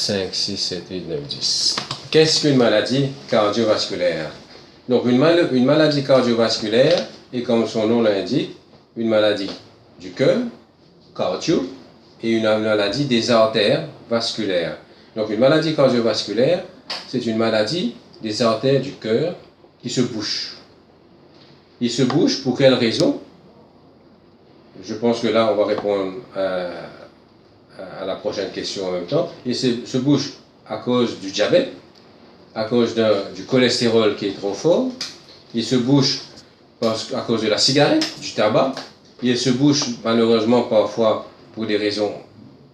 5, 6, 7, 8, 9, 10. Qu'est-ce qu'une maladie cardiovasculaire? Donc une maladie cardiovasculaire est, comme son nom l'indique, une maladie du cœur, cardio, et une maladie des artères vasculaires. Donc une maladie cardiovasculaire, c'est une maladie des artères du cœur qui se bouchent. Ils se bouchent pour quelle raison? Je pense que là, on va répondre à la prochaine question en même temps. Ils se bouchent à cause du diabète, à cause du cholestérol qui est trop fort. Ils se bouchent à cause de la cigarette, du tabac. Ils se bouchent malheureusement parfois pour des raisons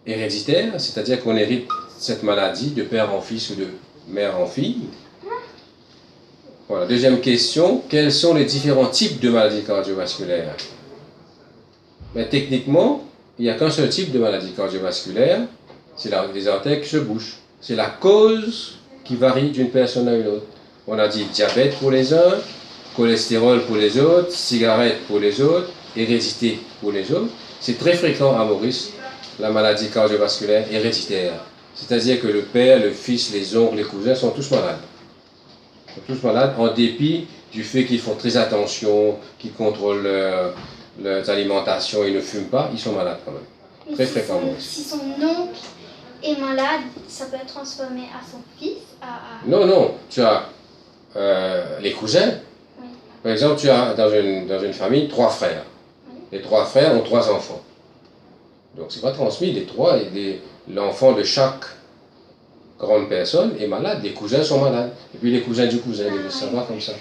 héréditaires, c'est-à-dire qu'on hérite cette maladie de père en fils ou de mère en fille. Voilà. Deuxième question, quels sont les différents types de maladies cardiovasculaires? Mais techniquement, il n'y a qu'un seul type de maladie cardiovasculaire, c'est les artères qui se bouchent. C'est la cause qui varie d'une personne à une autre. On a dit diabète pour les uns, cholestérol pour les autres, cigarette pour les autres, hérédité pour les autres. C'est très fréquent à Maurice, la maladie cardiovasculaire héréditaire. C'est-à-dire que le père, le fils, les oncles, les cousins sont tous malades. Ils sont tous malades en dépit du fait qu'ils font très attention, qu'ils contrôlent leur alimentation, ils ne fument pas, ils sont malades quand même. Très fréquemment. Si son oncle est malade, ça peut être transformé à son fils Non, non, tu as les cousins. Oui. Par exemple, tu as dans une famille 3 frères. Oui. Les 3 frères ont 3 enfants. Donc c'est pas transmis, les 3, l'enfant de chaque grande personne est malade, les cousins sont malades. Et puis les cousins du cousin, ça va comme ça.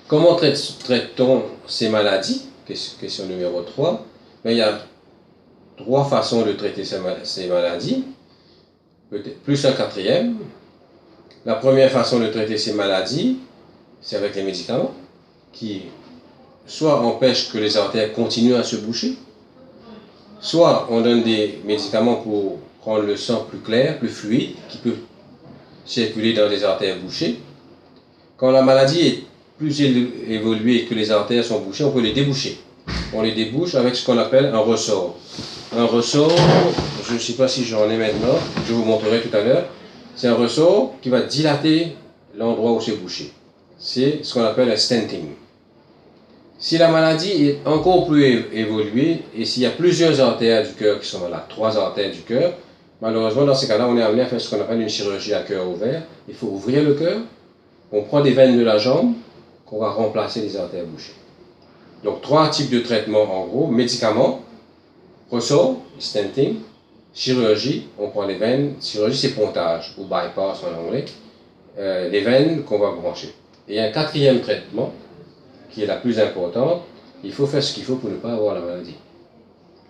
Comment traite-t-on ces maladies? Question numéro 3. Mais il y a 3 façons de traiter ces maladies, peut-être plus un quatrième. La première façon de traiter ces maladies, c'est avec les médicaments, qui soit empêchent que les artères continuent à se boucher, soit on donne des médicaments pour rendre le sang plus clair, plus fluide, qui peut circuler dans les artères bouchées. Quand la maladie est plus évoluée et que les artères sont bouchées, on peut les déboucher. On les débouche avec ce qu'on appelle un ressort. Un ressort, je ne sais pas si j'en ai maintenant, je vous montrerai tout à l'heure. C'est un ressort qui va dilater l'endroit où c'est bouché. C'est ce qu'on appelle un stenting. Si la maladie est encore plus évoluée et s'il y a plusieurs artères du cœur qui sont malades, 3 artères du cœur, malheureusement dans ces cas-là, on est amené à faire ce qu'on appelle une chirurgie à cœur ouvert. Il faut ouvrir le cœur, on prend des veines de la jambe qu'on va remplacer les artères bouchées. Donc 3 types de traitements en gros, médicaments, ressort, stenting, chirurgie, on prend les veines, chirurgie c'est pontage ou bypass en anglais, les veines qu'on va brancher. Et un quatrième traitement, qui est la plus importante, il faut faire ce qu'il faut pour ne pas avoir la maladie.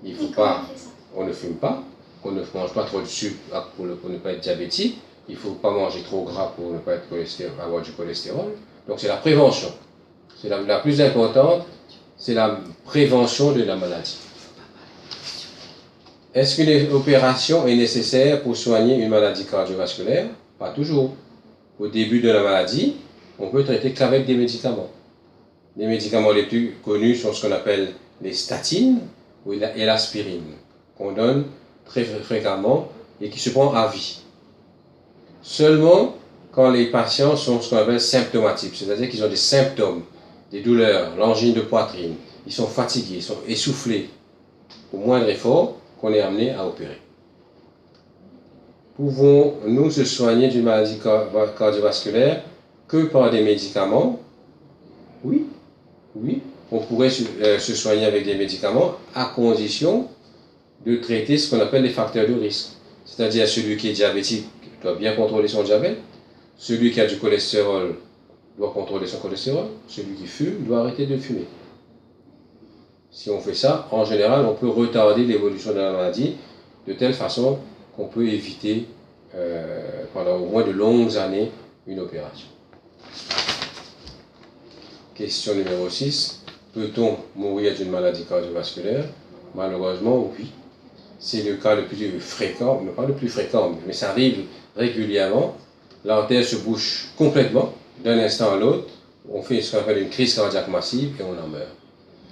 Il faut pas, on ne fume pas, on ne mange pas trop de sucre pour ne pas être diabétique, il ne faut pas manger trop gras pour ne pas avoir du cholestérol. Donc c'est la prévention. C'est la plus importante, c'est la prévention de la maladie. Est-ce qu'une opération est nécessaire pour soigner une maladie cardiovasculaire? Pas toujours. Au début de la maladie, on peut traiter qu'avec des médicaments. Les médicaments les plus connus sont ce qu'on appelle les statines et l'aspirine, qu'on donne très fréquemment et qui se prend à vie. Seulement quand les patients sont ce qu'on appelle symptomatiques, c'est-à-dire qu'ils ont des symptômes, des douleurs, l'angine de poitrine, ils sont fatigués, ils sont essoufflés, au moindre effort, qu'on est amené à opérer. Pouvons-nous se soigner d'une maladie cardiovasculaire que par des médicaments? Oui, oui, on pourrait se soigner avec des médicaments à condition de traiter ce qu'on appelle les facteurs de risque. C'est-à-dire celui qui est diabétique doit bien contrôler son diabète, celui qui a du cholestérol doit contrôler son cholestérol, celui qui fume doit arrêter de fumer. Si on fait ça, en général, on peut retarder l'évolution de la maladie de telle façon qu'on peut éviter pendant au moins de longues années une opération. Question numéro 6. Peut-on mourir d'une maladie cardiovasculaire? Malheureusement, oui. C'est le cas le plus fréquent, mais pas le plus fréquent, mais ça arrive régulièrement. L'artère se bouche complètement, d'un instant à l'autre. On fait ce qu'on appelle une crise cardiaque massive et on en meurt.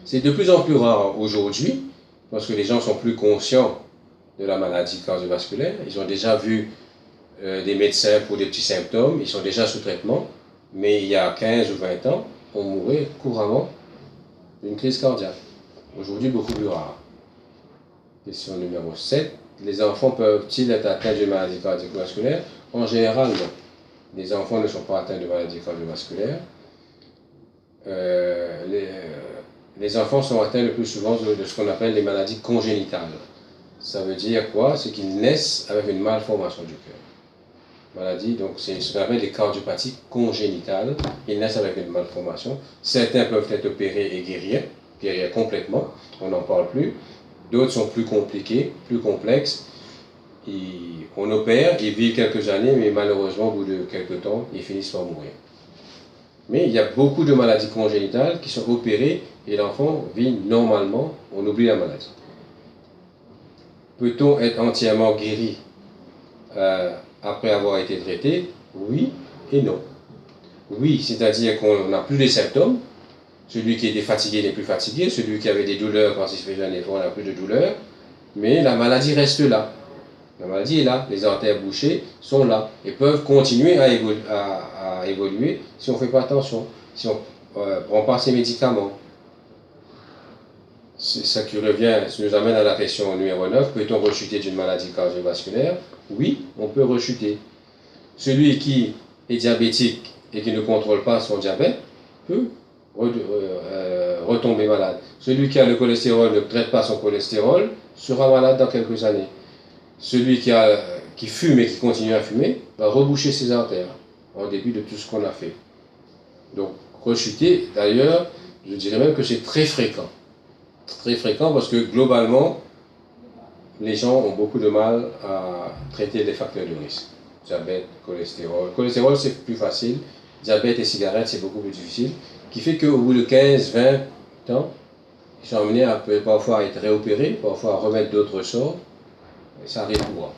C'est de plus en plus rare aujourd'hui, parce que les gens sont plus conscients de la maladie cardiovasculaire. Ils ont déjà vu des médecins pour des petits symptômes. Ils sont déjà sous traitement. Mais il y a 15 ou 20 ans, on mourait couramment d'une crise cardiaque. Aujourd'hui, beaucoup plus rare. Question numéro 7. Les enfants peuvent-ils être atteints d'une maladie cardiovasculaire? En général, non. Les enfants ne sont pas atteints de maladie cardiovasculaire. Les enfants sont atteints le plus souvent de ce qu'on appelle les maladies congénitales. Ça veut dire quoi? C'est qu'ils naissent avec une malformation du cœur. Maladie, donc c'est ce qu'on appelle les cardiopathies congénitales. Ils naissent avec une malformation. Certains peuvent être opérés et guérir complètement. On n'en parle plus. D'autres sont plus compliqués, plus complexes. On opère, ils vivent quelques années, mais malheureusement, au bout de quelques temps, ils finissent par mourir. Mais il y a beaucoup de maladies congénitales qui sont opérées et l'enfant vit normalement, on oublie la maladie. Peut-on être entièrement guéri après avoir été traité? Oui et non. Oui, c'est-à-dire qu'on n'a plus les symptômes. Celui qui était fatigué n'est plus fatigué. Celui qui avait des douleurs quand il se faisait un effort n'a plus de douleurs. Mais la maladie reste là. La maladie est là. Les artères bouchées sont là et peuvent continuer à évoluer si on ne fait pas attention, si on ne prend pas ses médicaments. C'est ça qui revient, ça nous amène à la question numéro 9. Peut-on rechuter d'une maladie cardiovasculaire? Oui, on peut rechuter. Celui qui est diabétique et qui ne contrôle pas son diabète peut retomber malade. Celui qui a le cholestérol ne traite pas son cholestérol sera malade dans quelques années. Celui qui fume et qui continue à fumer va reboucher ses artères en dépit de tout ce qu'on a fait. Donc rechuter, d'ailleurs, je dirais même que c'est très fréquent. Très fréquent parce que globalement, les gens ont beaucoup de mal à traiter les facteurs de risque. Diabète, cholestérol. Cholestérol, c'est plus facile. Diabète et cigarette, c'est beaucoup plus difficile. Qui fait qu'au bout de 15, 20 ans, ils sont amenés à parfois être réopérés, parfois à remettre d'autres ressorts. Et ça arrive souvent.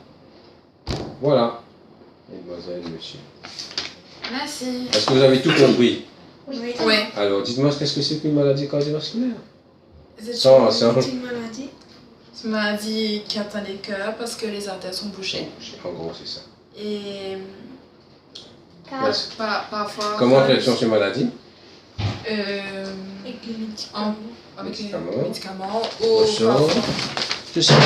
Voilà, mesdemoiselles, monsieur. Merci. Est-ce que vous avez tout compris? Oui. Oui. Alors, dites-moi, qu'est-ce que c'est qu'une maladie cardiovasculaire? C'est Sans- une maladie. C'est une maladie qui atteint les cœurs parce que les artères sont bouchées. En gros, c'est ça. Et Car parfois. Comment traite-t-on ces maladies? Avec les médicaments. Avec les médicaments. Ressort. Parfois. Je sais pas.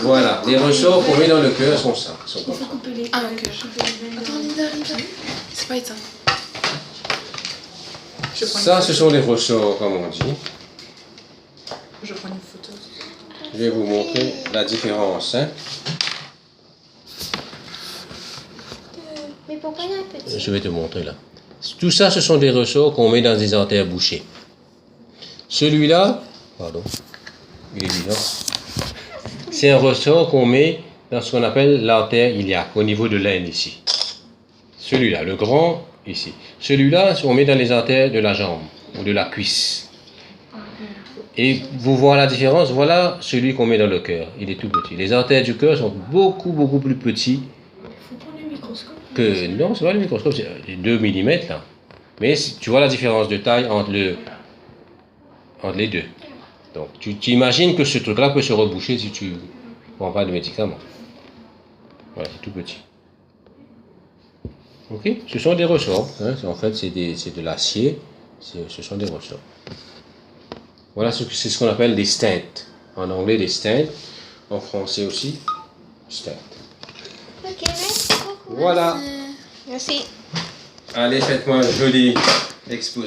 Voilà, les ressorts qu'on met dans le cœur sont ça. Sont comme ça. Ah, ok. Attends, Linda. C'est pas éteint. Ça, ce sont les ressorts, comme on dit. Je prends une photo. Je vais vous montrer la différence. Hein. Mais pourquoi il y a un petit? Je vais te montrer là. Tout ça, ce sont des ressorts qu'on met dans des artères bouchées. Celui-là, pardon, il est vivant. C'est un ressort qu'on met dans ce qu'on appelle l'artère iliaque, au niveau de l'aine ici. Celui-là, le grand, ici. Celui-là, on met dans les artères de la jambe ou de la cuisse. Et vous voyez la différence, voilà celui qu'on met dans le cœur. Il est tout petit. Les artères du cœur sont beaucoup plus petits que... Non, c'est pas le microscope, c'est 2 mm là. Mais tu vois la différence de taille entre les deux. Donc tu imagines que ce truc-là peut se reboucher si tu ne prends pas de médicaments. Voilà, c'est tout petit. Ok, ce sont des ressorts. Hein. En fait, c'est de l'acier. Ce sont des ressorts. Voilà, c'est ce qu'on appelle des stents. En anglais, des stents. En français aussi, stents. Ok, merci beaucoup. Voilà. Merci. Allez, faites-moi un joli exposé.